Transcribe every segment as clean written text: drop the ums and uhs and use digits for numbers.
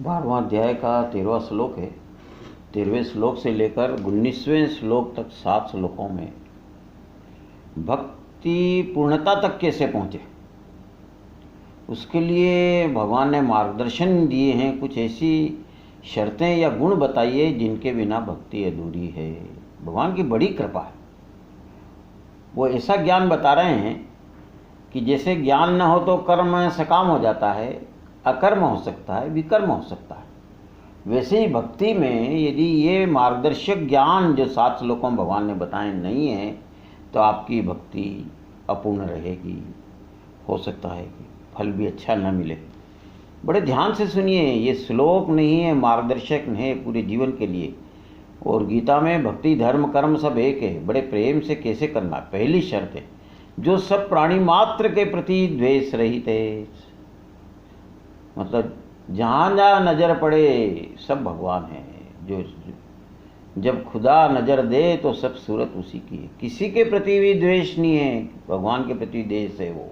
12वां अध्याय का 13वां श्लोक है। 13वें श्लोक से लेकर 19वें श्लोक तक 7 श्लोकों में भक्ति पूर्णता तक कैसे पहुँचे उसके लिए भगवान ने मार्गदर्शन दिए हैं। कुछ ऐसी शर्तें या गुण बताइए जिनके बिना भक्ति अधूरी है। भगवान की बड़ी कृपा है। वो ऐसा ज्ञान बता रहे हैं कि जैसे ज्ञान न हो तो कर्म सकाम हो जाता है, अकर्म हो सकता है, विकर्म हो सकता है। वैसे ही भक्ति में यदि ये मार्गदर्शक ज्ञान जो 7 श्लोकों में भगवान ने बताए नहीं है तो आपकी भक्ति अपूर्ण रहेगी। हो सकता है कि फल भी अच्छा न मिले। बड़े ध्यान से सुनिए, ये श्लोक नहीं है, मार्गदर्शक है पूरे जीवन के लिए। और गीता में भक्ति धर्म कर्म सब एक है। बड़े प्रेम से कैसे करना, पहली शर्त है। जो सब प्राणी मात्र के प्रति द्वेष रहित है, मतलब जहाँ जहाँ नज़र पड़े सब भगवान है। जो जब खुदा नज़र दे तो सब सूरत उसी की है। किसी के प्रति भी द्वेष नहीं है, भगवान के प्रति द्वेष है। वो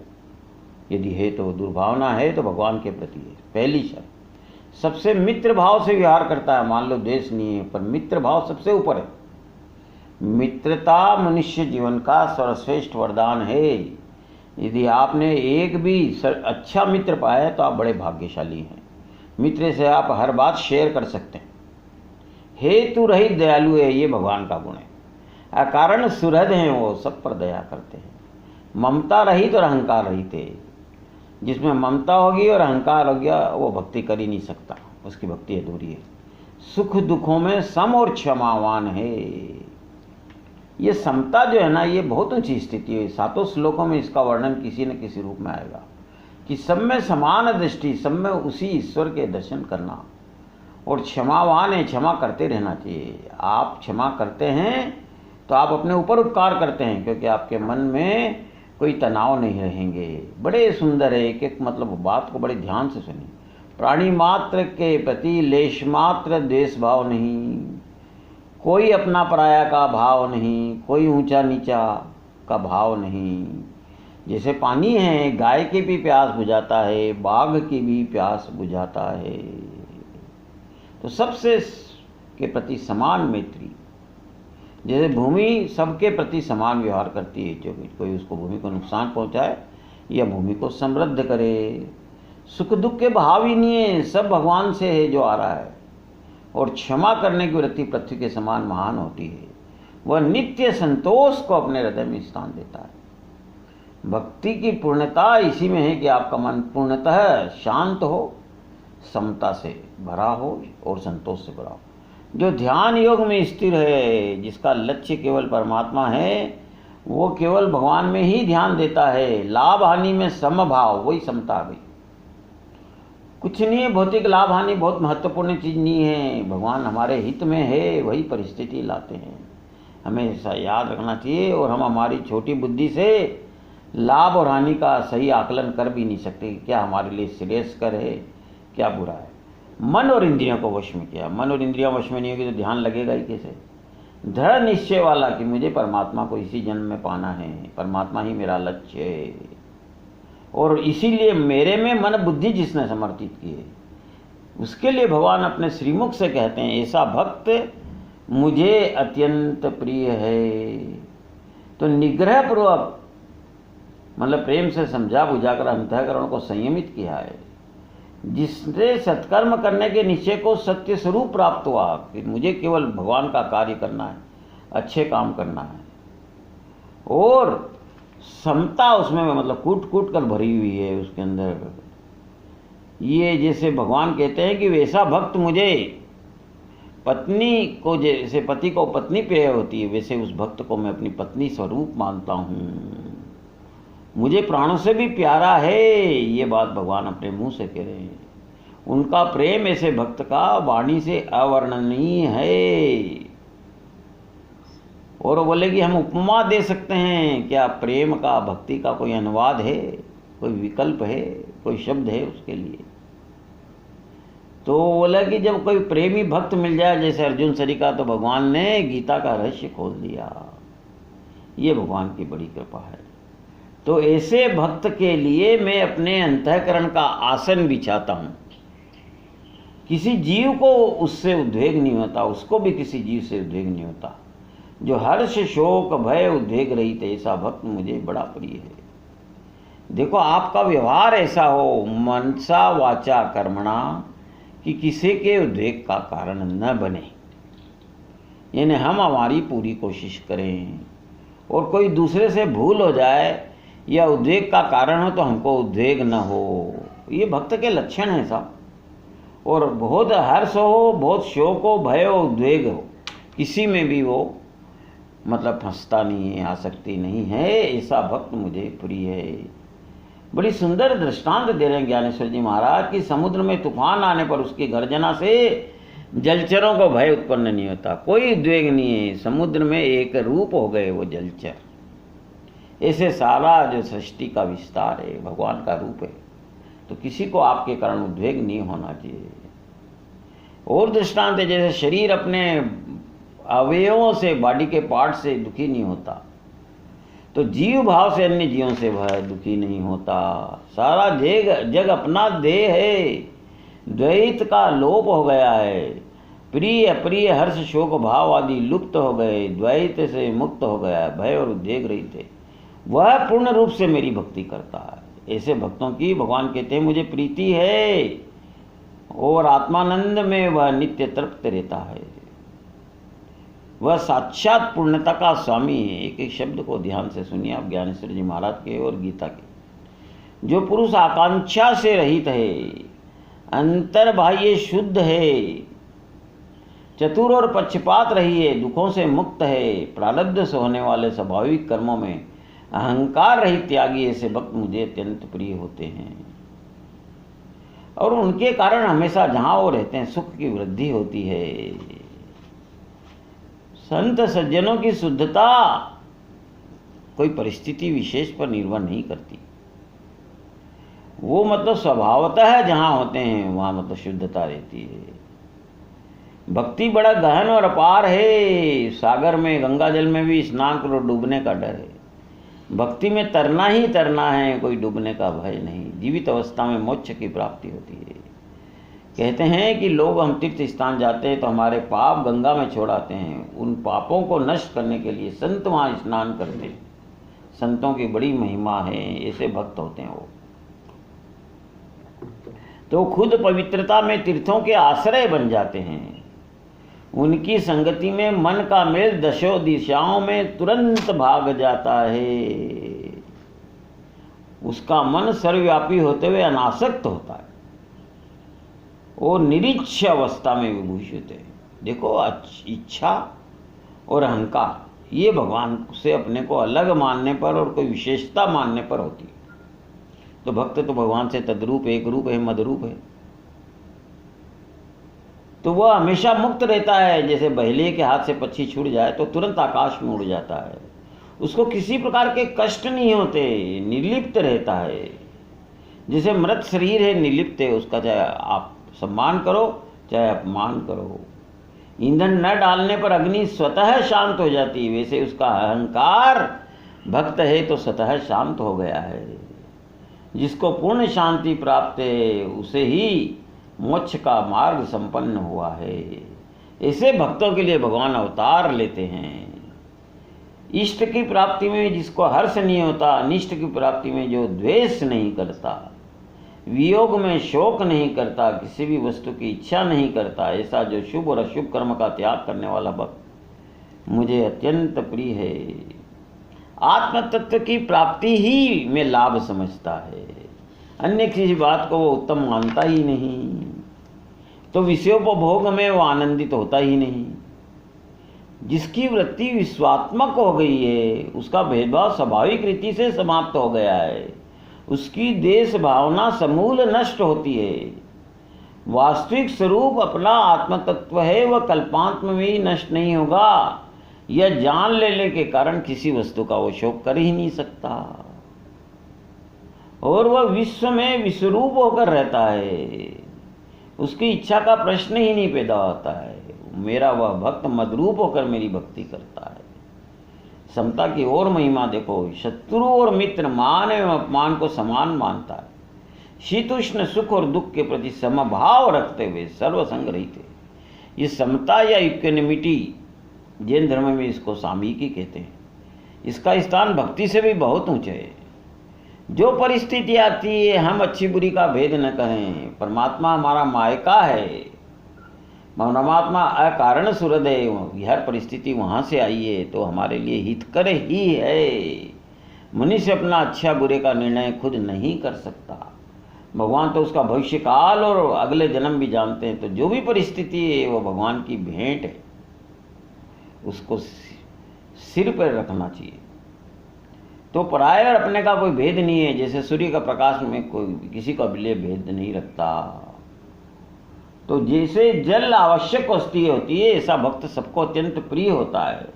यदि है तो दुर्भावना है तो भगवान के प्रति है। पहली शर्त। सबसे मित्र भाव से व्यवहार करता है। मान लो द्वेष नहीं है पर मित्र भाव सबसे ऊपर है। मित्रता मनुष्य जीवन का सर्वश्रेष्ठ वरदान है। यदि आपने एक भी अच्छा मित्र पाया तो आप बड़े भाग्यशाली हैं। मित्र से आप हर बात शेयर कर सकते हैं। हेतु रहित दयालु है, ये भगवान का गुण है। अकारण सुहृद हैं, वो सब पर दया करते हैं। ममता रहित और अहंकार रहित है। जिसमें ममता होगी और अहंकार हो गया वो भक्ति कर ही नहीं सकता, उसकी भक्ति अधूरी है। सुख दुखों में सम और क्षमावान है। ये समता जो है ना, ये बहुत ऊंची स्थिति है। 7 श्लोकों में इसका वर्णन किसी न किसी रूप में आएगा कि सब में समान दृष्टि, सब में उसी ईश्वर के दर्शन करना। और क्षमावान है, क्षमा करते रहना चाहिए। आप क्षमा करते हैं तो आप अपने ऊपर उपकार करते हैं, क्योंकि आपके मन में कोई तनाव नहीं रहेंगे। बड़े सुंदर है, एक एक मतलब बात को बड़े ध्यान से सुनिए। प्राणी मात्र के प्रति लेश मात्र द्वेष भाव नहीं, कोई अपना पराया का भाव नहीं, कोई ऊंचा नीचा का भाव नहीं। जैसे पानी है, गाय की भी प्यास बुझाता है, बाघ की भी प्यास बुझाता है। तो सबसे के प्रति समान मैत्री। जैसे भूमि सबके प्रति समान व्यवहार करती है। जो कोई उसको भूमि को नुकसान पहुंचाए या भूमि को समृद्ध करे। सुख दुख के भाव ही नहीं है, सब भगवान से है जो आ रहा है। और क्षमा करने की वृत्ति पृथ्वी के समान महान होती है। वह नित्य संतोष को अपने हृदय में स्थान देता है। भक्ति की पूर्णता इसी में है कि आपका मन पूर्णतः शांत हो, समता से भरा हो और संतोष से भरा हो। जो ध्यान योग में स्थिर है, जिसका लक्ष्य केवल परमात्मा है, वो केवल भगवान में ही ध्यान देता है। लाभ हानि में समभाव, वही समता है। कुछ नहीं है, भौतिक लाभ हानि बहुत महत्वपूर्ण चीज़ नहीं है। भगवान हमारे हित में है, वही परिस्थिति लाते हैं। हमें ऐसा याद रखना चाहिए। और हम हमारी छोटी बुद्धि से लाभ और हानि का सही आकलन कर भी नहीं सकते। क्या हमारे लिए श्रेयस्कर है, क्या बुरा है। मन और इंद्रियों को वश में किया। मन और इंद्रियां वश में नहीं होगी तो ध्यान लगेगा ही कैसे। दृढ़ निश्चय वाला कि मुझे परमात्मा को इसी जन्म में पाना है, परमात्मा ही मेरा लक्ष्य है। और इसीलिए मेरे में मन बुद्धि जिसने समर्पित की है, उसके लिए भगवान अपने श्रीमुख से कहते हैं, ऐसा भक्त मुझे अत्यंत प्रिय है। तो निग्रह पूर्वक, मतलब प्रेम से समझा बुझाकर अंतःकरण को संयमित किया है। जिससे सत्कर्म करने के निश्चय को सत्य स्वरूप प्राप्त हुआ कि मुझे केवल भगवान का कार्य करना है, अच्छे काम करना है। और समता उसमें मतलब कूट कूट कर भरी हुई है उसके अंदर। ये जैसे भगवान कहते हैं कि वैसा भक्त मुझे, पत्नी को जैसे पति को पत्नी प्रिय होती है, वैसे उस भक्त को मैं अपनी पत्नी स्वरूप मानता हूँ। मुझे प्राणों से भी प्यारा है। ये बात भगवान अपने मुंह से कह रहे हैं। उनका प्रेम ऐसे भक्त का वाणी से अवर्णनीय है। और बोले कि हम उपमा दे सकते हैं। क्या प्रेम का, भक्ति का कोई अनुवाद है, कोई विकल्प है, कोई शब्द है उसके लिए? तो बोला कि जब कोई प्रेमी भक्त मिल जाए जैसे अर्जुन सरिका, तो भगवान ने गीता का रहस्य खोल दिया। ये भगवान की बड़ी कृपा है। तो ऐसे भक्त के लिए मैं अपने अंतःकरण का आसन बिछाता हूँ। किसी जीव को उससे उद्वेग नहीं होता, उसको भी किसी जीव से उद्वेग नहीं होता। जो हर्ष शोक भय उद्वेग रहित ऐसा भक्त मुझे बड़ा प्रिय है। देखो, आपका व्यवहार ऐसा हो मनसा वाचा कर्मणा कि किसी के उद्वेग का कारण न बने, यानी हम हमारी पूरी कोशिश करें और कोई दूसरे से भूल हो जाए या उद्वेग का कारण हो तो हमको उद्वेग न हो। ये भक्त के लक्षण हैं साहब। और बहुत हर्ष हो, बहुत शोक हो, भय हो, उद्वेग हो, किसी में भी वो मतलब फंसता नहीं है, आसक्ति नहीं है, ऐसा भक्त मुझे प्रिय है। बड़ी सुंदर दृष्टांत दे रहे हैं ज्ञानेश्वर जी महाराज कि समुद्र में तूफान आने पर उसकी गर्जना से जलचरों को भय उत्पन्न नहीं होता, कोई उद्वेग नहीं है। समुद्र में एक रूप हो गए वो जलचर। ऐसे सारा जो सृष्टि का विस्तार है भगवान का रूप है, तो किसी को आपके कारण उद्वेग नहीं होना चाहिए। और दृष्टांत है, जैसे शरीर अपने अवयवों से, बॉडी के पार्ट से दुखी नहीं होता, तो जीव भाव से अन्य जीवों से वह दुखी नहीं होता। सारा जग अपना देह है, द्वैत का लोप हो गया है, प्रिय अप्रिय हर्ष शोक भाव आदि लुप्त हो गए, द्वैत से मुक्त हो गया है, भय और उद्वेग रहित है, वह पूर्ण रूप से मेरी भक्ति करता है। ऐसे भक्तों की भगवान कहते हैं मुझे प्रीति है और आत्मानंद में वह नित्य तृप्त रहता है। वह साक्षात पूर्णता का स्वामी है। एक एक शब्द को ध्यान से सुनिए आप ज्ञानेश्वर जी महाराज के और गीता के। जो पुरुष आकांक्षा से रहित है, अंतर बाह्य शुद्ध है, चतुर और पक्षपात रही है, दुखों से मुक्त है, प्रारब्ध से होने वाले स्वाभाविक कर्मों में अहंकार रहित त्यागी, ऐसे भक्त मुझे अत्यंत प्रिय होते हैं। और उनके कारण हमेशा जहाँ वो रहते हैं सुख की वृद्धि होती है। संत सज्जनों की शुद्धता कोई परिस्थिति विशेष पर निर्भर नहीं करती, वो मतलब स्वभावतः जहाँ होते हैं वहाँ मतलब शुद्धता रहती है। भक्ति बड़ा गहन और अपार है। सागर में गंगा जल में भी स्नान करो, डूबने का डर है। भक्ति में तरना ही तरना है, कोई डूबने का भय नहीं। जीवित अवस्था में मोक्ष की प्राप्ति होती है। कहते हैं कि लोग हम तीर्थ स्थान जाते हैं तो हमारे पाप गंगा में छोड़ाते हैं, उन पापों को नष्ट करने के लिए संत वहाँ स्नान करते हैं। संतों की बड़ी महिमा है, ऐसे भक्त होते हैं वो। तो खुद पवित्रता में तीर्थों के आश्रय बन जाते हैं। उनकी संगति में मन का मेल दशों दिशाओं में तुरंत भाग जाता है। उसका मन सर्वव्यापी होते हुए अनासक्त होता है और निरीक्ष अवस्था में विभूषित है। देखो, इच्छा और अहंकार ये भगवान से अपने को अलग मानने पर और कोई विशेषता मानने पर होती है। तो भक्त तो भगवान से तद्रूप, एक रूप है, मदरूप है, तो वह हमेशा मुक्त रहता है। जैसे बहेलिए के हाथ से पक्षी छूट जाए तो तुरंत आकाश में उड़ जाता है, उसको किसी प्रकार के कष्ट नहीं होते, निर्लिप्त रहता है। जैसे मृत शरीर है, निर्लिप्त है, उसका चाहे आप सम्मान करो चाहे अपमान करो। ईंधन न डालने पर अग्नि स्वतः शांत हो जाती है, वैसे उसका अहंकार भक्त है तो स्वतः शांत हो गया है। जिसको पूर्ण शांति प्राप्त है उसे ही मोक्ष का मार्ग संपन्न हुआ है। ऐसे भक्तों के लिए भगवान अवतार लेते हैं। इष्ट की प्राप्ति में जिसको हर्ष नहीं होता, अनिष्ट की प्राप्ति में जो द्वेष नहीं करता, वियोग में शोक नहीं करता, किसी भी वस्तु की इच्छा नहीं करता, ऐसा जो शुभ और अशुभ कर्म का त्याग करने वाला भक्त मुझे अत्यंत प्रिय है। आत्म तत्व की प्राप्ति ही में लाभ समझता है, अन्य किसी बात को वो उत्तम मानता ही नहीं। तो विषयोपभोग में वो आनंदित होता ही नहीं। जिसकी वृत्ति विश्वात्मक हो गई है, उसका भेदभाव स्वाभाविक रीति से समाप्त हो गया है, उसकी देश भावना समूल नष्ट होती है। वास्तविक स्वरूप अपना आत्म तत्व है, वह कल्पांत में भी नष्ट नहीं होगा। यह जान लेने के कारण किसी वस्तु का वो शोक कर ही नहीं सकता और वह विश्व में विश्वरूप होकर रहता है। उसकी इच्छा का प्रश्न ही नहीं पैदा होता है। मेरा वह भक्त मदरूप होकर मेरी भक्ति करता है। समता की और महिमा देखो, शत्रु और मित्र मान एवं अपमान को समान मानता है। शीतोष्ण सुख और दुख के प्रति समभाव रखते हुए सर्वसंग रहित है। ये समता या इक्विनिमिटी जैन धर्म में इसको सामयिकी कहते हैं। इसका स्थान भक्ति से भी बहुत ऊंचे है। जो परिस्थिति आती है हम अच्छी बुरी का भेद न करें। परमात्मा हमारा मायका है, परमात्मा अकारण सुहृद है। हर परिस्थिति वहाँ से आई है तो हमारे लिए हितकर ही है। मनुष्य अपना अच्छा बुरे का निर्णय खुद नहीं कर सकता। भगवान तो उसका भविष्य काल और अगले जन्म भी जानते हैं। तो जो भी परिस्थिति है वो भगवान की भेंट है, उसको सिर पर रखना चाहिए। तो पराये और अपने का कोई भेद नहीं है। जैसे सूर्य का प्रकाश में कोई किसी का लिए भेद नहीं रखता। तो जैसे जल आवश्यक वस्तु होती है, ऐसा भक्त सबको अत्यंत प्रिय होता है।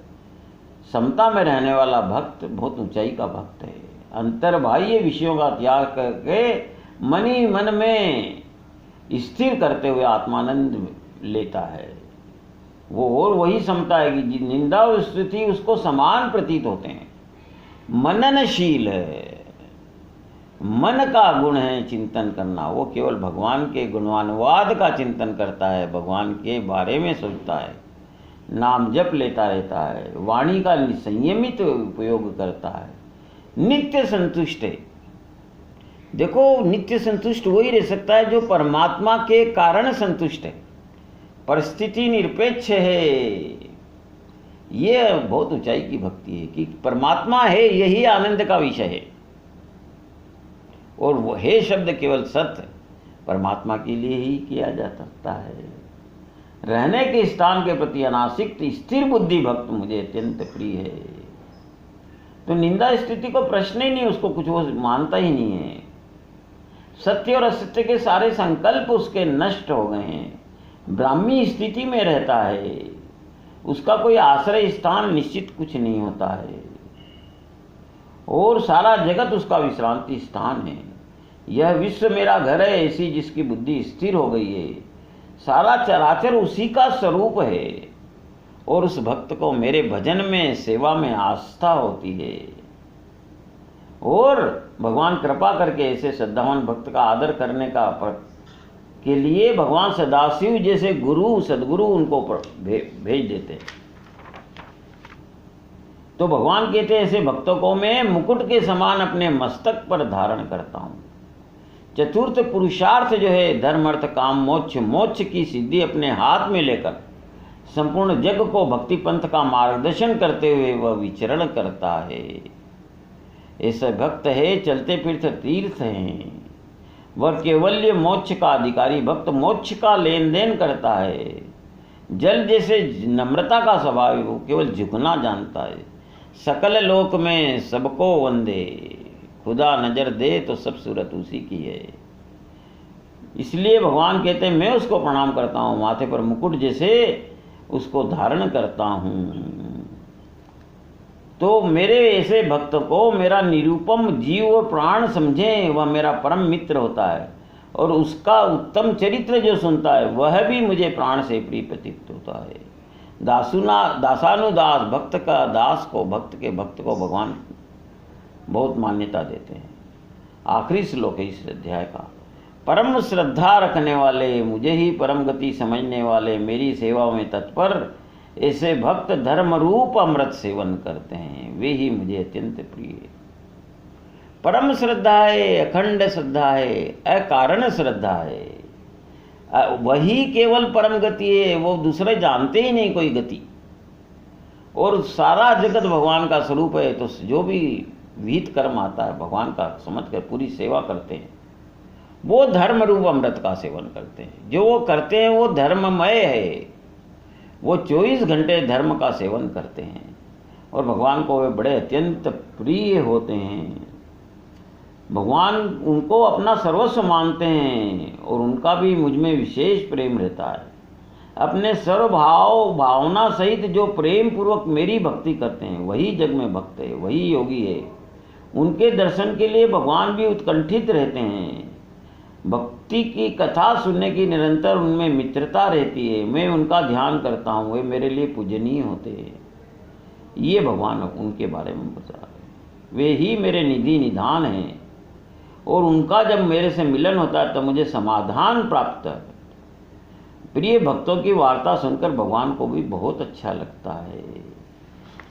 समता में रहने वाला भक्त बहुत ऊंचाई का भक्त है। अंतर्बाह्य विषयों का त्याग करके मन ही मन में स्थिर करते हुए आत्मानंद लेता है वो। और वही समता है कि निंदा और स्तुति उसको समान प्रतीत होते हैं। मननशील है, मन का गुण है चिंतन करना। वो केवल भगवान के गुणानुवाद का चिंतन करता है, भगवान के बारे में सोचता है, नाम जप लेता रहता है, वाणी का संयमित उपयोग करता है, नित्य संतुष्ट है। देखो, नित्य संतुष्ट वही रह सकता है जो परमात्मा के कारण संतुष्ट है, परिस्थिति निरपेक्ष है। ये बहुत ऊंचाई की भक्ति है कि परमात्मा है, यही आनंद का विषय है। और वो हे शब्द केवल सत्य परमात्मा के लिए ही किया जा सकता है। रहने के स्थान के प्रति अनासक्त स्थिर बुद्धि भक्त मुझे अत्यंत प्रिय है। तो निंदा स्थिति को प्रश्न ही नहीं, उसको कुछ वो मानता ही नहीं है। सत्य और असत्य के सारे संकल्प उसके नष्ट हो गए हैं। ब्राह्मी स्थिति में रहता है, उसका कोई आश्रय स्थान निश्चित कुछ नहीं होता है और सारा जगत उसका विश्रांति स्थान है। यह विश्व मेरा घर है, ऐसी जिसकी बुद्धि स्थिर हो गई है। सारा चराचर उसी का स्वरूप है और उस भक्त को मेरे भजन में, सेवा में आस्था होती है। और भगवान कृपा करके ऐसे श्रद्धावान भक्त का आदर करने का के लिए भगवान सदाशिव जैसे गुरु, सदगुरु उनको भेज देते। तो भगवान कहते हैं ऐसे भक्तों को मैं मुकुट के समान अपने मस्तक पर धारण करता हूँ। चतुर्थ पुरुषार्थ जो है धर्म अर्थ काम मोक्ष, मोक्ष की सिद्धि अपने हाथ में लेकर संपूर्ण जग को भक्ति पंथ का मार्गदर्शन करते हुए वह विचरण करता है। ऐसे भक्त है चलते फिरते तीर्थ हैं। वह केवल्य मोक्ष का अधिकारी भक्त मोक्ष का लेन देन करता है। जल जैसे नम्रता का स्वभाव है, वो केवल झुकना जानता है। सकल लोक में सबको वंदे, खुदा नजर दे तो सब सूरत उसी की है। इसलिए भगवान कहते हैं मैं उसको प्रणाम करता हूँ, माथे पर मुकुट जैसे उसको धारण करता हूँ। तो मेरे ऐसे भक्त को मेरा निरूपम जीव और प्राण समझें, वह मेरा परम मित्र होता है और उसका उत्तम चरित्र जो सुनता है वह भी मुझे प्राण से प्रिय प्रतीत होता है। दासानुदास भक्त का दास को, भक्त के भक्त को भगवान बहुत मान्यता देते हैं। आखिरी श्लोक है इस अध्याय का। परम श्रद्धा रखने वाले, मुझे ही परम गति समझने वाले, मेरी सेवा में तत्पर ऐसे भक्त धर्म रूप अमृत सेवन करते हैं, वे ही मुझे अत्यंत प्रिय है। परम श्रद्धा है, अखंड श्रद्धा है, अकारण श्रद्धा है, वही केवल परम गति है। वो दूसरे जानते ही नहीं कोई गति। और सारा जगत भगवान का स्वरूप है। तो जो भी विहित कर्म आता है भगवान का समझ कर पूरी सेवा करते हैं, वो धर्म रूप अमृत का सेवन करते हैं। जो वो करते हैं वो धर्ममय है, वो 24 घंटे धर्म का सेवन करते हैं और भगवान को वे बड़े अत्यंत प्रिय होते हैं। भगवान उनको अपना सर्वस्व मानते हैं और उनका भी मुझ में विशेष प्रेम रहता है। अपने सर्वभाव भावना सहित जो प्रेम पूर्वक मेरी भक्ति करते हैं वही जग में भक्त है, वही योगी है। उनके दर्शन के लिए भगवान भी उत्कंठित रहते हैं। भक्ति की कथा सुनने की निरंतर उनमें मित्रता रहती है। मैं उनका ध्यान करता हूँ, वे मेरे लिए पूजनीय होते हैं। ये भगवान उनके बारे में बता रहे हैं। वे ही मेरे निधि निधान हैं और उनका जब मेरे से मिलन होता है तो मुझे समाधान प्राप्त है। प्रिय भक्तों की वार्ता सुनकर भगवान को भी बहुत अच्छा लगता है।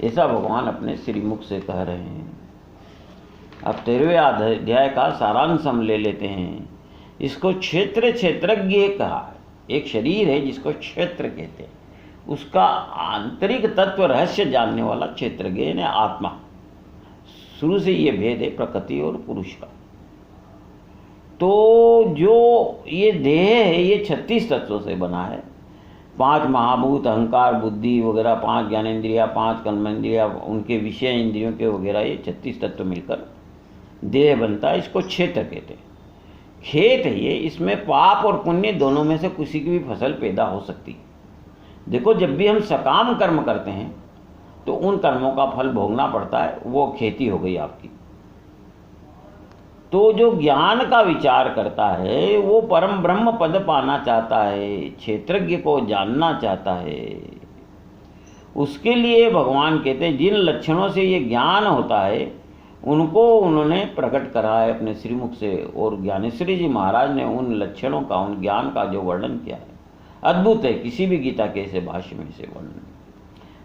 ऐसा भगवान अपने श्रीमुख से कह रहे हैं। अब 13वें अध्याय का सारांश हम ले लेते हैं। इसको क्षेत्रज्ञ कहा है। एक शरीर है जिसको क्षेत्र कहते हैं, उसका आंतरिक तत्व रहस्य जानने वाला क्षेत्रज्ञ यानी आत्मा। शुरू से ये भेद है प्रकृति और पुरुष का। तो जो ये देह है ये 36 तत्वों से बना है। 5 महाभूत, अहंकार, बुद्धि वगैरह, 5 ज्ञानेंद्रिया, 5 कर्मेंद्रिया, उनके विषय इंद्रियों के वगैरह, ये 36 तत्व मिलकर देह बनता है। इसको क्षेत्र कहते हैं। खेत है ये, इसमें पाप और पुण्य दोनों में से किसी की भी फसल पैदा हो सकती है। देखो, जब भी हम सकाम कर्म करते हैं तो उन कर्मों का फल भोगना पड़ता है, वो खेती हो गई आपकी। तो जो ज्ञान का विचार करता है वो परम ब्रह्म पद पाना चाहता है, क्षेत्रज्ञ को जानना चाहता है। उसके लिए भगवान कहते हैं जिन लक्षणों से ये ज्ञान होता है उनको उन्होंने प्रकट करा है अपने श्रीमुख से। और ज्ञानेश्वरी जी महाराज ने उन लक्षणों का, उन ज्ञान का जो वर्णन किया है अद्भुत है। किसी भी गीता के ऐसे भाष्य में से वर्णन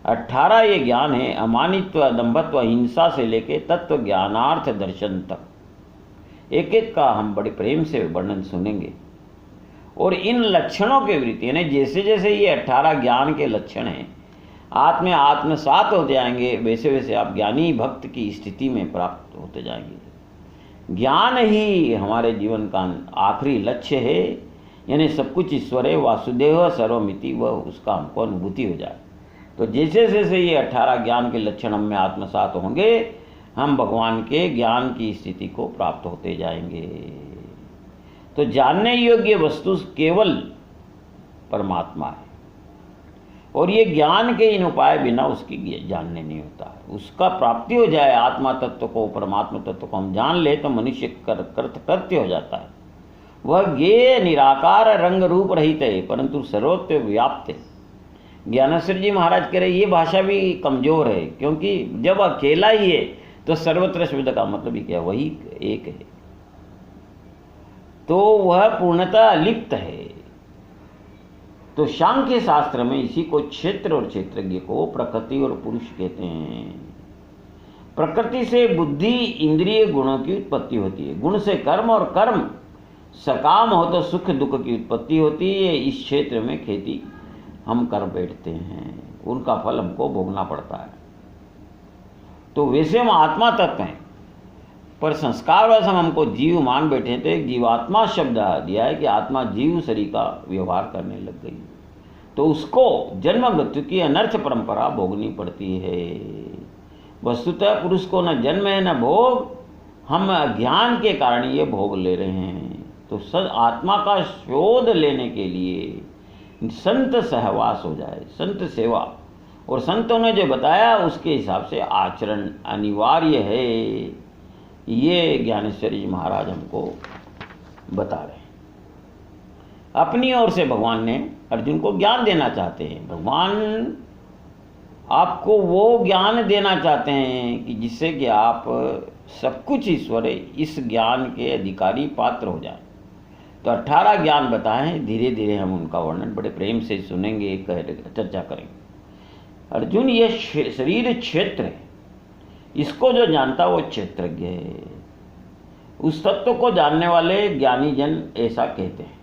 18 ये ज्ञान है। अमानित्व, दंभत्व, हिंसा से लेके तत्व ज्ञानार्थ दर्शन तक एक एक का हम बड़े प्रेम से वर्णन सुनेंगे। और इन लक्षणों के वृत्ति यानी जैसे जैसे ये 18 ज्ञान के लक्षण हैं आत्मसात होते जाएंगे, वैसे वैसे आप ज्ञानी भक्त की स्थिति में प्राप्त होते जाएंगे। ज्ञान ही हमारे जीवन का आखिरी लक्ष्य है, यानी सब कुछ ईश्वर है, वासुदेव सर्वमिति, वह उसका हमको अनुभूति हो जाए। तो जैसे जैसे ये 18 ज्ञान के लक्षण हम में आत्मसात होंगे हम भगवान के ज्ञान की स्थिति को प्राप्त होते जाएंगे। तो जानने योग्य वस्तु केवल परमात्मा है, और ये ज्ञान के इन उपाय बिना उसकी जानने नहीं होता है। उसका प्राप्ति हो जाए, आत्मा तत्व को, परमात्मा तत्व को हम जान ले तो मनुष्य कृत्य हो जाता है। वह ज्ञेय निराकार रंग रूप रहित है परंतु सर्वत्र व्याप्त है। ज्ञानेश्वर जी महाराज कह रहे ये भाषा भी कमजोर है, क्योंकि जब अकेला ही है तो सर्वत्र शब्द का मतलब ही क्या, वही एक है। तो वह पूर्णतः अलिप्त है। तो सांख्य शास्त्र में इसी को क्षेत्र और क्षेत्रज्ञ को प्रकृति और पुरुष कहते हैं। प्रकृति से बुद्धि, इंद्रिय, गुणों की उत्पत्ति होती है। गुण से कर्म और कर्म सकाम हो तो सुख दुख की उत्पत्ति होती है। इस क्षेत्र में खेती हम कर बैठते हैं, उनका फल हमको भोगना पड़ता है। तो वैसे हम आत्मा तत्व हैं, पर संस्कार वैसे हमको जीव मान बैठे हैं। तो एक जीवात्मा शब्द दिया है कि आत्मा जीव शरीर का व्यवहार करने लग गई, तो उसको जन्म मृत्यु की अनर्थ परंपरा भोगनी पड़ती है। वस्तुतः पुरुष को न जन्म है न भोग, हम अज्ञान के कारण ये भोग ले रहे हैं। तो आत्मा का शोध लेने के लिए संत सहवास हो जाए, संत सेवा, और संतों ने जो बताया उसके हिसाब से आचरण अनिवार्य है। ये ज्ञानेश्वरी जी महाराज हमको बता रहे हैं। अपनी ओर से भगवान ने अर्जुन को ज्ञान देना चाहते हैं। भगवान आपको वो ज्ञान देना चाहते हैं कि जिससे कि आप सब कुछ ईश्वर है, इस ज्ञान के अधिकारी पात्र हो जाए। तो 18 ज्ञान बताए हैं, धीरे धीरे हम उनका वर्णन बड़े प्रेम से सुनेंगे, चर्चा करेंगे। अर्जुन, ये शरीर क्षेत्र है, इसको जो जानता वो क्षेत्रज्ञ है। उस तत्व को जानने वाले ज्ञानी जन ऐसा कहते हैं।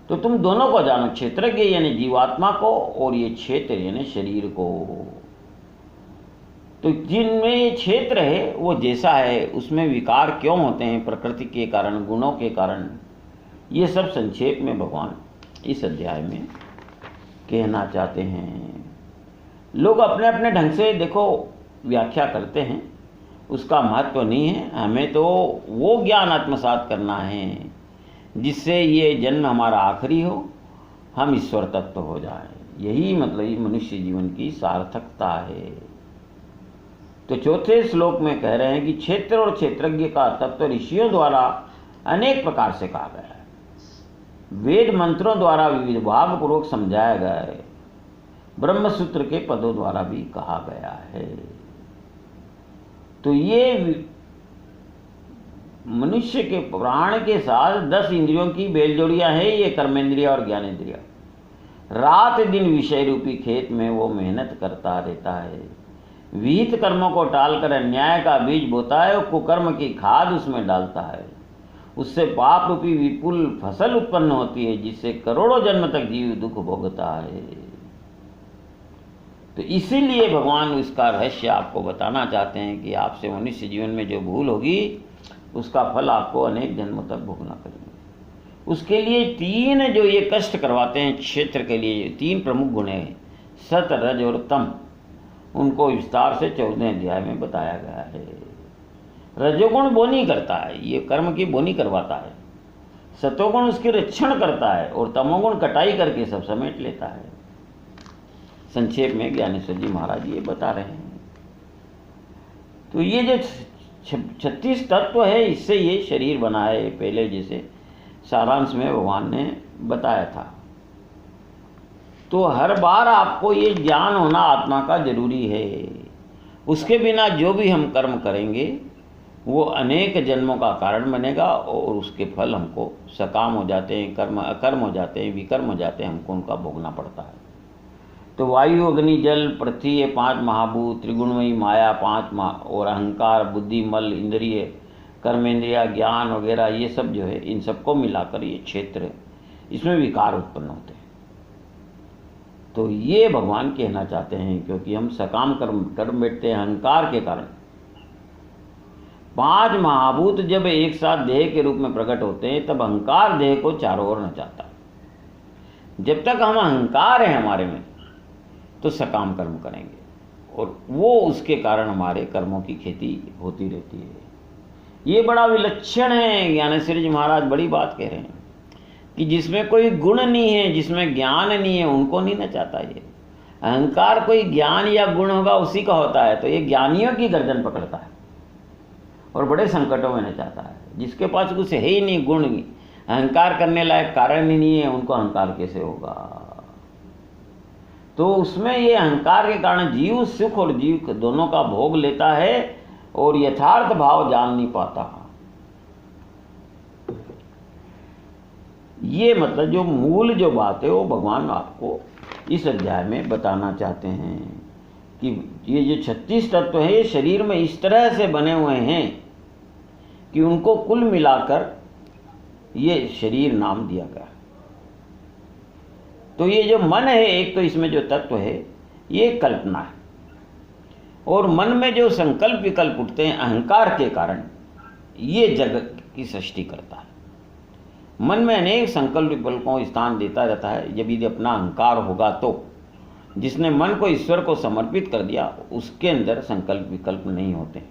तो तुम दोनों को जानो, क्षेत्रज्ञ यानी जीवात्मा को, और ये क्षेत्र यानी शरीर को। तो जिनमें ये क्षेत्र है वो जैसा है, उसमें विकार क्यों होते हैं, प्रकृति के कारण, गुणों के कारण, ये सब संक्षेप में भगवान इस अध्याय में कहना चाहते हैं। लोग अपने अपने ढंग से देखो व्याख्या करते हैं, उसका महत्व नहीं है। हमें तो वो ज्ञान आत्मसात करना है जिससे ये जन्म हमारा आखिरी हो, हम ईश्वर तत्व हो जाए। यही मतलब मनुष्य जीवन की सार्थकता है। तो चौथे श्लोक में कह रहे हैं कि क्षेत्र और क्षेत्रज्ञ का तत्व ऋषियों द्वारा अनेक प्रकार से कहा गया है, वेद मंत्रों द्वारा विभाग पूर्वक समझाया गया है, ब्रह्मसूत्र के पदों द्वारा भी कहा गया है। तो ये मनुष्य के प्राण के साथ 10 इंद्रियों की बेलजोड़ियां हैं, ये कर्मेंद्रिया और ज्ञानेंद्रिया। रात दिन विषय रूपी खेत में वो मेहनत करता रहता है, विहित कर्मों को टालकर अन्याय का बीज बोता है और कुकर्म की खाद उसमें डालता है। उससे पाप रूपी विपुल फसल उत्पन्न होती है, जिससे करोड़ों जन्म तक जीव दुख भोगता है। तो इसीलिए भगवान इसका रहस्य आपको बताना चाहते हैं कि आपसे मनुष्य जीवन में जो भूल होगी उसका फल आपको अनेक जन्मों तक भोगना पड़ेगा। उसके लिए 3 जो ये कष्ट करवाते हैं क्षेत्र के लिए, 3 प्रमुख गुण हैं, सत, रज और तम। उनको विस्तार से 14वें अध्याय में बताया गया है। रजोगुण बोनी करता है, ये कर्म की बोनी करवाता है। सतोगुण उसकी रक्षण करता है और तमोगुण कटाई करके सब समेट लेता है। संक्षेप में ज्ञानेश्वर जी महाराज ये बता रहे हैं। तो ये जो 36 तत्व है, इससे ये शरीर बना है। पहले जैसे सारांश में भगवान ने बताया था। तो हर बार आपको ये ज्ञान होना आत्मा का जरूरी है। उसके बिना जो भी हम कर्म करेंगे वो अनेक जन्मों का कारण बनेगा और उसके फल हमको सकाम हो जाते हैं, कर्म अकर्म हो जाते हैं, विकर्म हो जाते हैं, हमको उनका भोगना पड़ता है। तो वायु, अग्नि, जल, पृथ्वी, ये 5 महाभूत, त्रिगुणमयी माया 5 और अहंकार, बुद्धि, मल, इंद्रिय, कर्मेंद्रिया, ज्ञान वगैरह, ये सब जो है इन सबको मिलाकर ये क्षेत्र है, इसमें विकार उत्पन्न होते हैं। तो ये भगवान कहना चाहते हैं, क्योंकि हम सकाम कर्म कर बैठते हैं अहंकार के कारण। 5 महाभूत जब एक साथ देह के रूप में प्रकट होते हैं तब अहंकार देह को चारों ओर नचाता है। जब तक हम अहंकार है हमारे में तो सकाम कर्म करेंगे और वो उसके कारण हमारे कर्मों की खेती होती रहती है। ये बड़ा विलक्षण है। ज्ञानेश्वर जी महाराज बड़ी बात कह रहे हैं कि जिसमें कोई गुण नहीं है, जिसमें ज्ञान नहीं है, उनको नहीं नचाता ये। अहंकार कोई ज्ञान या गुण होगा उसी का होता है, तो ये ज्ञानियों की गर्दन पकड़ता है और बड़े संकटों में नचाता है। जिसके पास कुछ है ही नहीं, गुण नहीं, अहंकार करने लायक कारण ही नहीं है, उनको अहंकार कैसे होगा। तो उसमें ये अहंकार के कारण जीव सुख और जीव दोनों का भोग लेता है और यथार्थ भाव जान नहीं पाता। ये मतलब जो मूल जो बात है वो भगवान आपको इस अध्याय में बताना चाहते हैं कि ये जो 36 तत्व है ये शरीर में इस तरह से बने हुए हैं कि उनको कुल मिलाकर ये शरीर नाम दिया गया। तो ये जो मन है, एक तो इसमें जो तत्व है ये कल्पना है, और मन में जो संकल्प विकल्प उठते हैं अहंकार के कारण, ये जगत की सृष्टि करता है। मन में अनेक संकल्प विकल्पों को स्थान देता रहता है। जब यदि अपना अहंकार होगा तो जिसने मन को ईश्वर को समर्पित कर दिया उसके अंदर संकल्प विकल्प नहीं होते।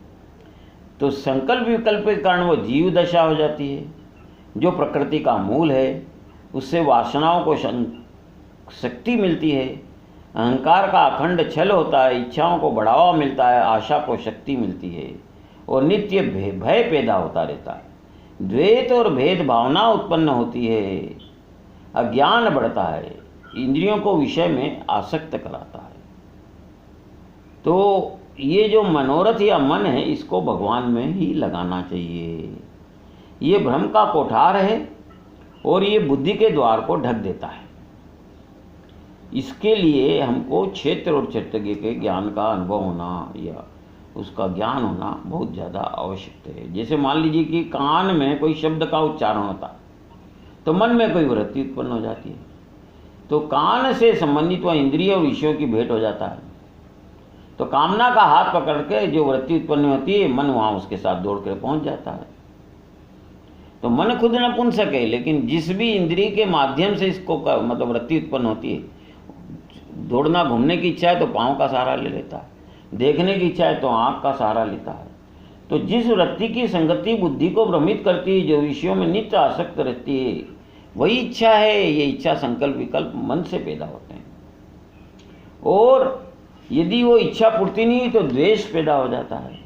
तो संकल्प विकल्प के कारण वो जीव दशा हो जाती है, जो प्रकृति का मूल है। उससे वासनाओं को शक्ति मिलती है, अहंकार का अखंड छल होता है, इच्छाओं को बढ़ावा मिलता है, आशा को शक्ति मिलती है और नित्य भय पैदा होता रहता है। द्वैत और भेद भावना उत्पन्न होती है, अज्ञान बढ़ता है, इंद्रियों को विषय में आसक्त कराता है। तो ये जो मनोरथ या मन है इसको भगवान में ही लगाना चाहिए। ये भ्रम का कोठार है और ये बुद्धि के द्वार को ढक देता है। इसके लिए हमको क्षेत्र और क्षेत्रज्ञ के ज्ञान का अनुभव होना या उसका ज्ञान होना बहुत ज़्यादा आवश्यक है। जैसे मान लीजिए कि कान में कोई शब्द का उच्चारण होता तो मन में कोई वृत्ति उत्पन्न हो जाती है, तो कान से संबंधित वह इंद्रिय और विषयों की भेंट हो जाता है। तो कामना का हाथ पकड़ के जो वृत्ति उत्पन्न होती है, मन वहाँ उसके साथ दौड़ कर पहुँच जाता है। तो मन खुद नपुंसक है, लेकिन जिस भी इंद्रिय के माध्यम से इसको मतलब वृत्ति उत्पन्न होती है, दौड़ना घूमने की इच्छा है तो पाँव का सहारा ले लेता है, देखने की इच्छा है तो आँख का सहारा लेता है। तो जिस वृत्ति की संगति बुद्धि को भ्रमित करती है, जो विषयों में नित्य आसक्त रहती है, वही इच्छा है। ये इच्छा संकल्प विकल्प मन से पैदा होते हैं, और यदि वो इच्छा पूर्ति नहीं हुई तो द्वेष पैदा हो जाता है।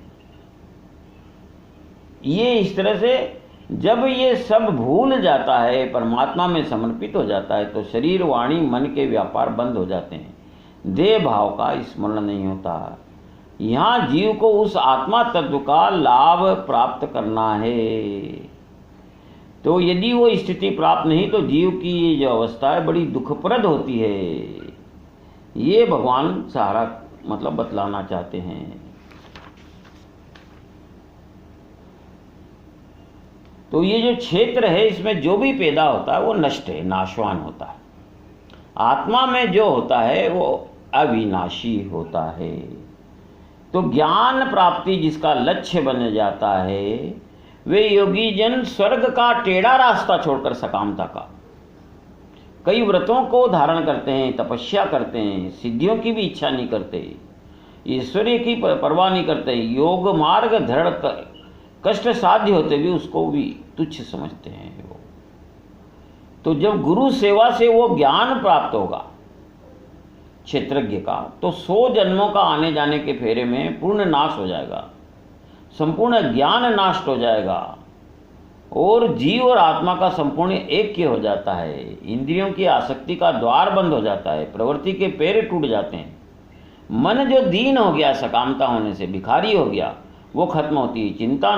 ये इस तरह से जब ये सब भूल जाता है, परमात्मा में समर्पित हो जाता है, तो शरीर वाणी मन के व्यापार बंद हो जाते हैं। देह भाव का स्मरण नहीं होता, यहाँ जीव को उस आत्मा तत्व का लाभ प्राप्त करना है। तो यदि वो स्थिति प्राप्त नहीं तो जीव की ये जो अवस्था है बड़ी दुखप्रद होती है। ये भगवान सारा मतलब बतलाना चाहते हैं। तो ये जो क्षेत्र है इसमें जो भी पैदा होता है वो नष्ट है, नाशवान होता है। आत्मा में जो होता है वो अविनाशी होता है। तो ज्ञान प्राप्ति जिसका लक्ष्य बन जाता है वे योगी जन स्वर्ग का टेढ़ा रास्ता छोड़कर सकामता का, कई व्रतों को धारण करते हैं, तपस्या करते हैं, सिद्धियों की भी इच्छा नहीं करते, ईश्वर्य की परवाह नहीं करते, योग मार्ग दृढ़ कष्ट साध्य होते भी उसको भी तुच्छ समझते हैं वो। तो जब गुरु सेवा से वो ज्ञान प्राप्त होगा क्षेत्रज्ञ का, तो 100 जन्मों का आने जाने के फेरे में पूर्ण नाश हो जाएगा, संपूर्ण ज्ञान नाश हो जाएगा और जीव और आत्मा का संपूर्ण ऐक्य हो जाता है। इंद्रियों की आसक्ति का द्वार बंद हो जाता है, प्रवृत्ति के पैर टूट जाते हैं, मन जो दीन हो गया, सकामता होने से भिखारी हो गया, वो खत्म होती है, चिंता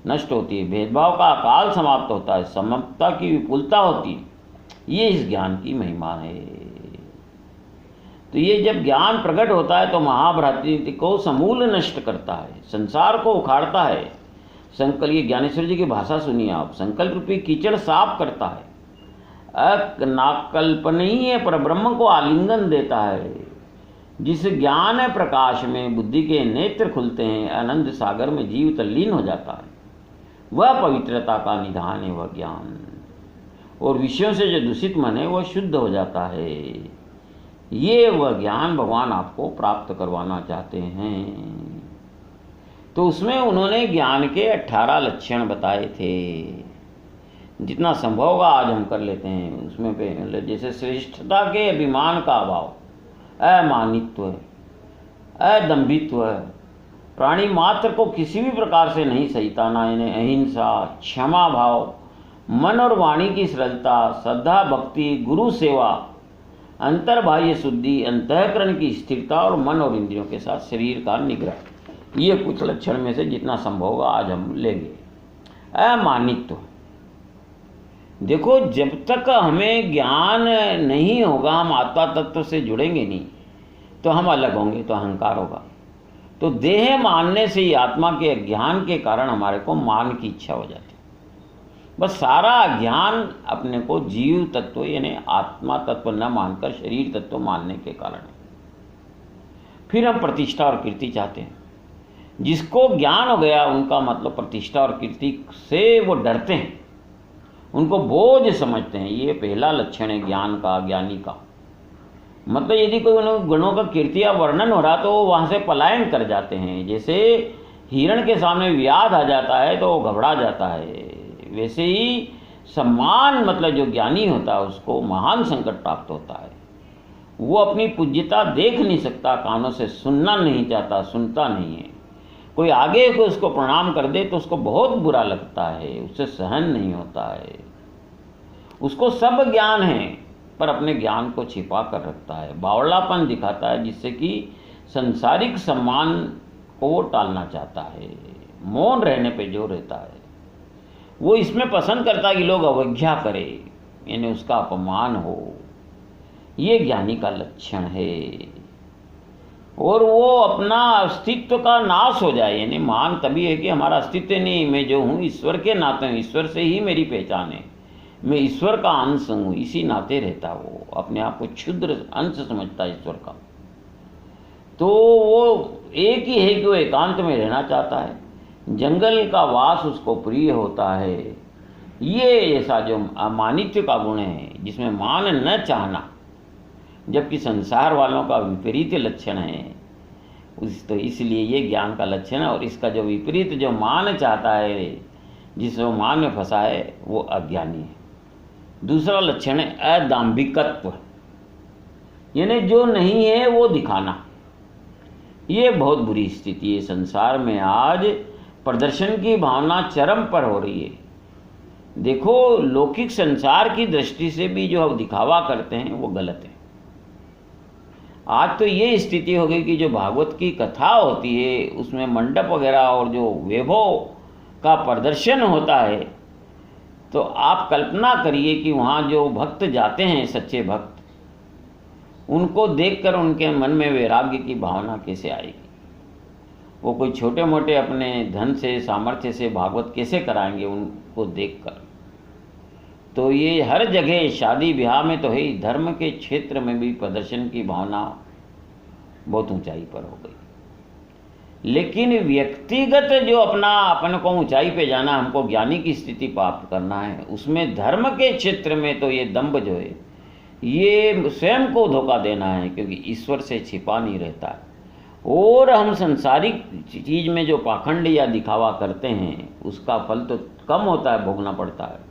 नष्ट होती है, भेदभाव का अकाल समाप्त होता है, समता की विपुलता होती है। ये इस ज्ञान की महिमा है। तो ये जब ज्ञान प्रकट होता है तो महाभ्रातृत्व को समूल नष्ट करता है, संसार को उखाड़ता है। संकल्प, ये ज्ञानेश्वर जी की भाषा सुनिए आप, संकल्प रूपी कीचड़ साफ करता है, नाकल्पनीय पर ब्रह्म को आलिंगन देता है। जिस ज्ञान प्रकाश में बुद्धि के नेत्र खुलते हैं, आनंद सागर में जीव तल्लीन हो जाता है। वह पवित्रता का निधान है वह ज्ञान, और विषयों से जो दूषित मन है वह शुद्ध हो जाता है। ये वह ज्ञान भगवान आपको प्राप्त करवाना चाहते हैं। तो उसमें उन्होंने ज्ञान के 18 लक्षण बताए थे, जितना संभव होगा आज हम कर लेते हैं। उसमें पहले जैसे श्रेष्ठता के अभिमान का अभाव, अमानित्व, अदम्भित्व, प्राणी मात्र को किसी भी प्रकार से नहीं सहिताना, यानी अहिंसा, क्षमा भाव, मन और वाणी की सरलता, श्रद्धा भक्ति, गुरु सेवा, अंतर्बाह्य शुद्धि, अंतःकरण की स्थिरता और मन और इंद्रियों के साथ शरीर का निग्रह, ये कुछ लक्षण में से जितना संभव होगा आज हम लेंगे। अमानित्व, देखो जब तक हमें ज्ञान नहीं होगा, हम आत्मा तत्व से जुड़ेंगे नहीं, तो हम अलग होंगे, तो अहंकार होगा। तो देह मानने से ही आत्मा के अज्ञान के कारण हमारे को मान की इच्छा हो जाती है। बस सारा अज्ञान अपने को जीव तत्व यानी आत्मा तत्व न मानकर शरीर तत्व मानने के कारण है। फिर हम प्रतिष्ठा और कीर्ति चाहते हैं। जिसको ज्ञान हो गया उनका मतलब प्रतिष्ठा और कीर्ति से वो डरते हैं, उनको बोझ समझते हैं। ये पहला लक्षण है ज्ञान का, ज्ञानी का। मतलब यदि कोई गुणों का कीर्ति या वर्णन हो रहा तो वो वहाँ से पलायन कर जाते हैं। जैसे हिरण के सामने व्याध आ जाता है तो वो घबरा जाता है, वैसे ही सम्मान मतलब जो ज्ञानी होता है उसको महान संकट प्राप्त होता है। वो अपनी पूज्यता देख नहीं सकता, कानों से सुनना नहीं चाहता, सुनता नहीं है। कोई आगे को उसको प्रणाम कर दे तो उसको बहुत बुरा लगता है, उससे सहन नहीं होता है। उसको सब ज्ञान है पर अपने ज्ञान को छिपा कर रखता है, बावड़ापन दिखाता है, जिससे कि संसारिक सम्मान को वो टालना चाहता है। मौन रहने पे जो रहता है वो इसमें पसंद करता है कि लोग अवज्ञा करें, यानी उसका अपमान हो। ये ज्ञानी का लक्षण है। और वो अपना अस्तित्व का नाश हो जाए, यानी मान तभी है कि हमारा अस्तित्व नहीं, मैं जो हूँ ईश्वर के नाते हूँ, ईश्वर से ही मेरी पहचान है, मैं ईश्वर का अंश हूँ, इसी नाते रहता। वो अपने आप को क्षुद्र अंश समझता है ईश्वर का। तो वो एक ही है कि वो एकांत में रहना चाहता है, जंगल का वास उसको प्रिय होता है। ये ऐसा जो अमानित्व का गुण है, जिसमें मान न चाहना, जबकि संसार वालों का विपरीत लक्षण है। तो इसलिए ये ज्ञान का लक्षण है। और इसका जो विपरीत जो मान चाहता है, जिसको मान में फंसा है, वो अज्ञानी है। दूसरा लक्षण है अदाम्भिकत्व, यानी जो नहीं है वो दिखाना। ये बहुत बुरी स्थिति है संसार में। आज प्रदर्शन की भावना चरम पर हो रही है। देखो लौकिक संसार की दृष्टि से भी जो दिखावा करते हैं वो गलत है। आज तो ये स्थिति हो गई कि जो भागवत की कथा होती है उसमें मंडप वगैरह और जो वैभव का प्रदर्शन होता है, तो आप कल्पना करिए कि वहाँ जो भक्त जाते हैं, सच्चे भक्त, उनको देखकर उनके मन में वैराग्य की भावना कैसे आएगी। वो कोई छोटे मोटे अपने धन से, सामर्थ्य से भागवत कैसे कराएंगे उनको देखकर। तो ये हर जगह, शादी ब्याह में तो है ही, धर्म के क्षेत्र में भी प्रदर्शन की भावना बहुत ऊंचाई पर हो गई। लेकिन व्यक्तिगत जो अपन को ऊंचाई पे जाना, हमको ज्ञानी की स्थिति प्राप्त करना है, उसमें धर्म के क्षेत्र में तो ये दंभ जो है, ये स्वयं को धोखा देना है, क्योंकि ईश्वर से छिपा नहीं रहता है। और हम संसारिक चीज में जो पाखंड या दिखावा करते हैं उसका फल तो कम होता है, भोगना पड़ता है।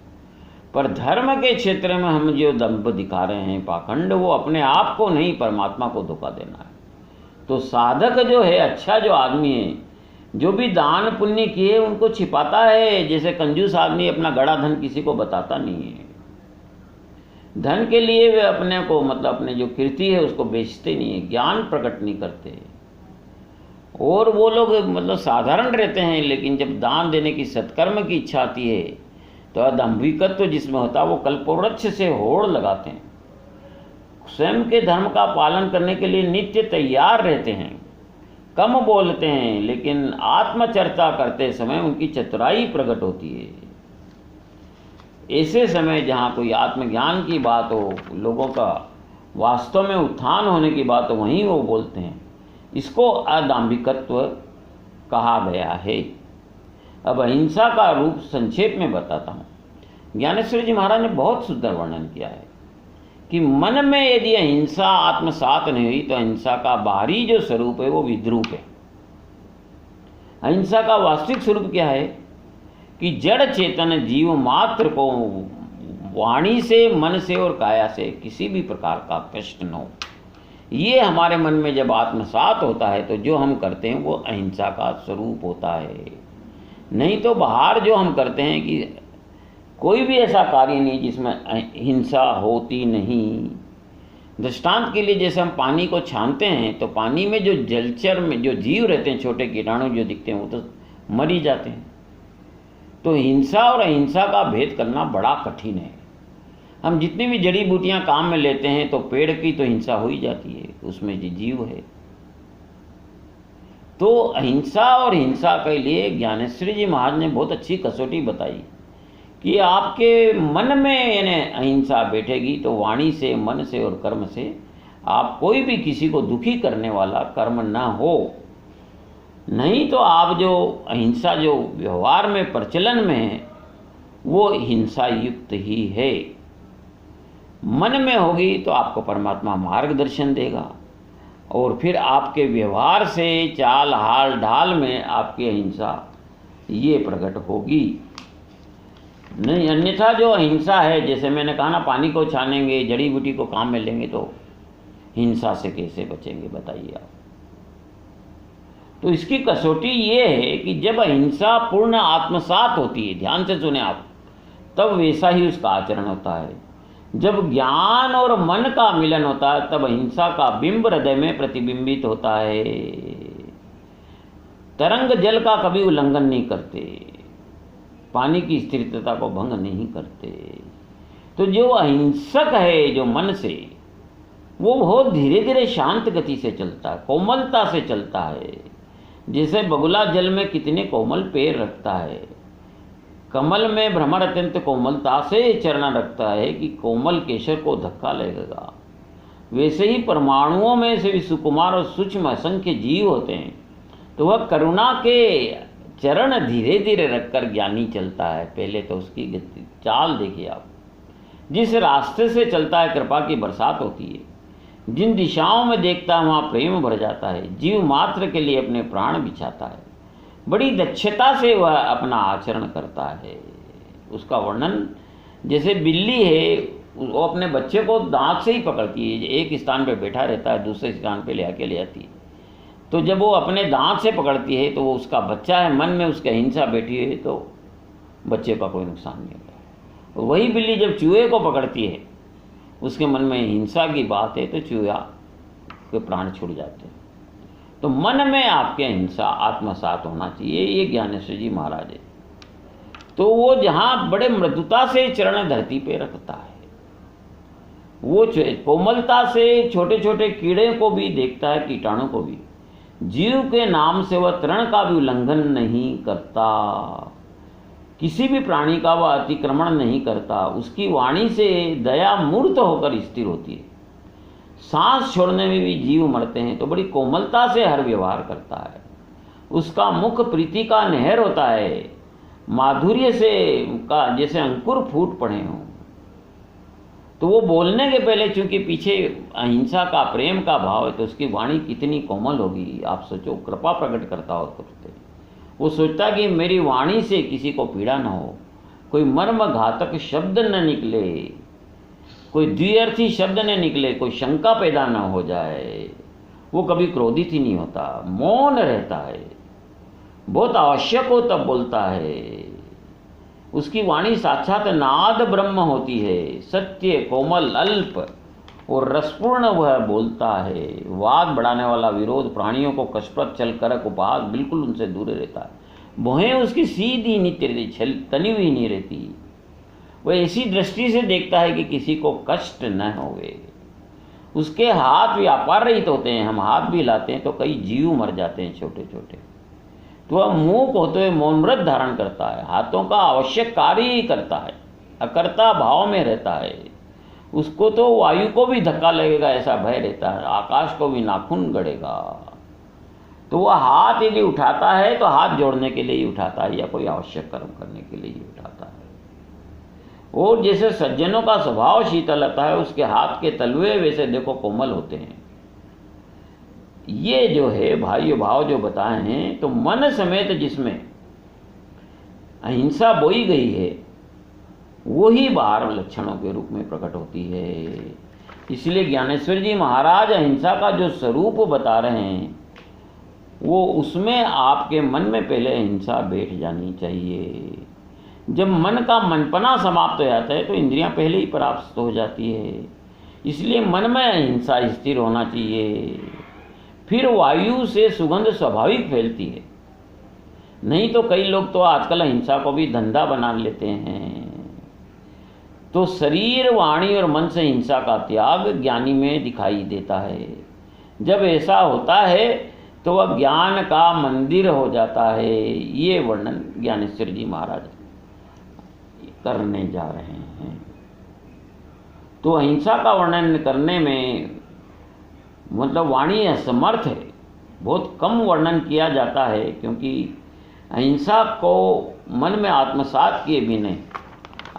पर धर्म के क्षेत्र में हम जो दंभ दिखा रहे हैं, पाखंड, वो अपने आप को नहीं, परमात्मा को धोखा देना है। तो साधक जो है, अच्छा जो आदमी है, जो भी दान पुण्य किए उनको छिपाता है। जैसे कंजूस आदमी अपना गड़ा धन किसी को बताता नहीं है। धन के लिए वे अपने को, मतलब अपने जो कीर्ति है उसको बेचते नहीं है, ज्ञान प्रकट नहीं करते। और वो लोग मतलब साधारण रहते हैं, लेकिन जब दान देने की, सत्कर्म की इच्छा आती है तो अदम्भिकत्व जिसमें होता है वो कल्पवृक्ष से होड़ लगाते हैं। स्वयं के धर्म का पालन करने के लिए नित्य तैयार रहते हैं, कम बोलते हैं, लेकिन आत्मचर्चा करते समय उनकी चतुराई प्रकट होती है। ऐसे समय जहाँ कोई आत्मज्ञान की बात हो, लोगों का वास्तव में उत्थान होने की बात हो, वहीं वो बोलते हैं। इसको अदाम्भिकत्व कहा गया है। अब अहिंसा का रूप संक्षेप में बताता हूँ। ज्ञानेश्वर जी महाराज ने बहुत सुंदर वर्णन किया है कि मन में यदि अहिंसा आत्मसात नहीं हुई तो अहिंसा का बाहरी जो स्वरूप है वो विद्रूप है। अहिंसा का वास्तविक स्वरूप क्या है कि जड़ चेतन जीव मात्र को वाणी से, मन से और काया से किसी भी प्रकार का कष्ट न हो। ये हमारे मन में जब आत्मसात होता है तो जो हम करते हैं वो अहिंसा का स्वरूप होता है। नहीं तो बाहर जो हम करते हैं कि कोई भी ऐसा कार्य नहीं जिसमें हिंसा होती नहीं। दृष्टांत के लिए जैसे हम पानी को छानते हैं तो पानी में जो जलचर में जो जीव रहते हैं, छोटे कीटाणु जो दिखते हैं, वो तो मर ही जाते हैं। तो हिंसा और अहिंसा का भेद करना बड़ा कठिन है। हम जितनी भी जड़ी बूटियां काम में लेते हैं तो पेड़ की तो हिंसा हो ही जाती है, उसमें जो जीव है। तो अहिंसा और हिंसा के लिए ज्ञानेश्वरी जी महाराज ने बहुत अच्छी कसौटी बताई कि आपके मन में यानी अहिंसा बैठेगी तो वाणी से, मन से और कर्म से आप कोई भी किसी को दुखी करने वाला कर्म ना हो। नहीं तो आप जो अहिंसा जो व्यवहार में प्रचलन में है वो हिंसा युक्त ही है। मन में होगी तो आपको परमात्मा मार्गदर्शन देगा और फिर आपके व्यवहार से, चाल हाल ढाल में आपकी अहिंसा ये प्रकट होगी। नहीं, अन्यथा जो अहिंसा है, जैसे मैंने कहा ना, पानी को छानेंगे, जड़ी बूटी को काम में लेंगे तो हिंसा से कैसे बचेंगे बताइए आप। तो इसकी कसौटी ये है कि जब अहिंसा पूर्ण आत्मसात होती है, ध्यान से सुने आप, तब वैसा ही उसका आचरण होता है। जब ज्ञान और मन का मिलन होता है तब अहिंसा का बिंब हृदय में प्रतिबिंबित होता है। तरंग जल का कभी उल्लंघन नहीं करते, पानी की स्थिरता को भंग नहीं करते। तो जो अहिंसक है जो मन से, वो बहुत धीरे धीरे शांत गति से चलता है, कोमलता से चलता है। जैसे बगुला जल में कितने कोमल पैर रखता है, कमल में भ्रमर अत्यंत कोमलता से चरण रखता है कि कोमल केशर को धक्का लगेगा। वैसे ही परमाणुओं में से भी सुकुमार और सूक्ष्म असंख्य जीव होते हैं, तो वह करुणा के चरण धीरे धीरे रखकर ज्ञानी चलता है। पहले तो उसकी गति चाल देखिए आप, जिस रास्ते से चलता है कृपा की बरसात होती है, जिन दिशाओं में देखता है वहाँ प्रेम भर जाता है, जीव मात्र के लिए अपने प्राण बिछाता है, बड़ी दक्षता से वह अपना आचरण करता है। उसका वर्णन, जैसे बिल्ली है, वो अपने बच्चे को दांत से ही पकड़ती है। एक स्थान पे बैठा रहता है, दूसरे स्थान पे ले आके ले आती है, तो जब वो अपने दांत से पकड़ती है तो वो उसका बच्चा है, मन में उसके हिंसा बैठी है तो बच्चे का कोई नुकसान नहीं होता। वही बिल्ली जब चूहे को पकड़ती है, उसके मन में हिंसा की बात है तो चूहा के प्राण छूट जाते हैं। तो मन में आपके अहिंसा आत्मसात होना चाहिए, ये ज्ञानेश्वर जी महाराज है। तो वो जहाँ बड़े मृदुता से चरण धरती पे रखता है, वो कोमलता से छोटे छोटे कीड़े को भी देखता है, कीटाणु को भी। जीव के नाम से वह तृण का भी उल्लंघन नहीं करता, किसी भी प्राणी का वह अतिक्रमण नहीं करता। उसकी वाणी से दया मूर्त होकर स्थिर होती है। सांस छोड़ने में भी जीव मरते हैं तो बड़ी कोमलता से हर व्यवहार करता है। उसका मुख प्रीति का नहर होता है, माधुर्य से का जैसे अंकुर फूट पड़े हों। तो वो बोलने के पहले चूंकि पीछे अहिंसा का, प्रेम का भाव है, तो उसकी वाणी कितनी कोमल होगी। आप सोचो, कृपा प्रकट करता हो तो वो सोचता कि मेरी वाणी से किसी को पीड़ा न हो, कोई मर्म घातक शब्द न निकले, कोई द्विअर्थी शब्द न निकले, कोई शंका पैदा न हो जाए। वो कभी क्रोधित ही नहीं होता, मौन रहता है, बहुत आवश्यक हो तब बोलता है। उसकी वाणी साक्षात नाद ब्रह्म होती है, सत्य, कोमल, अल्प और रसपूर्ण वह बोलता है। वाद बढ़ाने वाला, विरोध, प्राणियों को कष्टप्रद, छल, करक, उपहास बिल्कुल उनसे दूर रहता है। भुहें उसकी सीधी नीति रहती, छल तनी हुई नहीं रहती। वह ऐसी दृष्टि से देखता है कि किसी को कष्ट न होवे। उसके हाथ व्यापार रहित होते हैं। हम हाथ भी लाते हैं तो कई जीव मर जाते हैं छोटे छोटे। तो वह मूक होते हुए मौन व्रत धारण करता है, हाथों का आवश्यक कार्य ही करता है, अकर्ता भाव में रहता है। उसको तो वायु को भी धक्का लगेगा ऐसा भय रहता है, आकाश को भी नाखून गड़ेगा। तो वह हाथ यदि उठाता है तो हाथ जोड़ने के लिए ही उठाता है, या कोई आवश्यक कर्म करने के लिए ही उठाता है। और जैसे सज्जनों का स्वभाव शीतल होता है, उसके हाथ के तलवे वैसे देखो कोमल होते हैं। ये जो है भाई भाव जो बताए हैं, तो मन समेत जिसमें अहिंसा बोई गई है वही बाहर लक्षणों के रूप में प्रकट होती है। इसलिए ज्ञानेश्वर जी महाराज अहिंसा का जो स्वरूप बता रहे हैं, वो उसमें आपके मन में पहले अहिंसा बैठ जानी चाहिए। जब मन का मनपना समाप्त हो जाता है तो इंद्रियां पहले ही परास्त हो जाती है। इसलिए मन में अहिंसा स्थिर होना चाहिए। फिर वायु से सुगंध स्वाभाविक फैलती है। नहीं तो कई लोग तो आजकल अहिंसा को भी धंधा बना लेते हैं। तो शरीर, वाणी और मन से हिंसा का त्याग ज्ञानी में दिखाई देता है। जब ऐसा होता है तो वह ज्ञान का मंदिर हो जाता है। ये वर्णन ज्ञानेश्वर जी महाराज करने जा रहे हैं। तो अहिंसा का वर्णन करने में मतलब वाणी असमर्थ है, बहुत कम वर्णन किया जाता है, क्योंकि अहिंसा को मन में आत्मसात किए बिना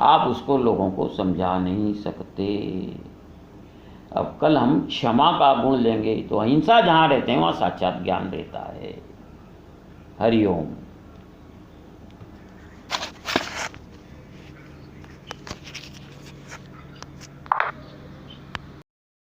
आप उसको लोगों को समझा नहीं सकते। अब कल हम क्षमा का गुण लेंगे तो अहिंसा जहाँ रहते हैं वहाँ साक्षात ज्ञान रहता है। हरि ओम।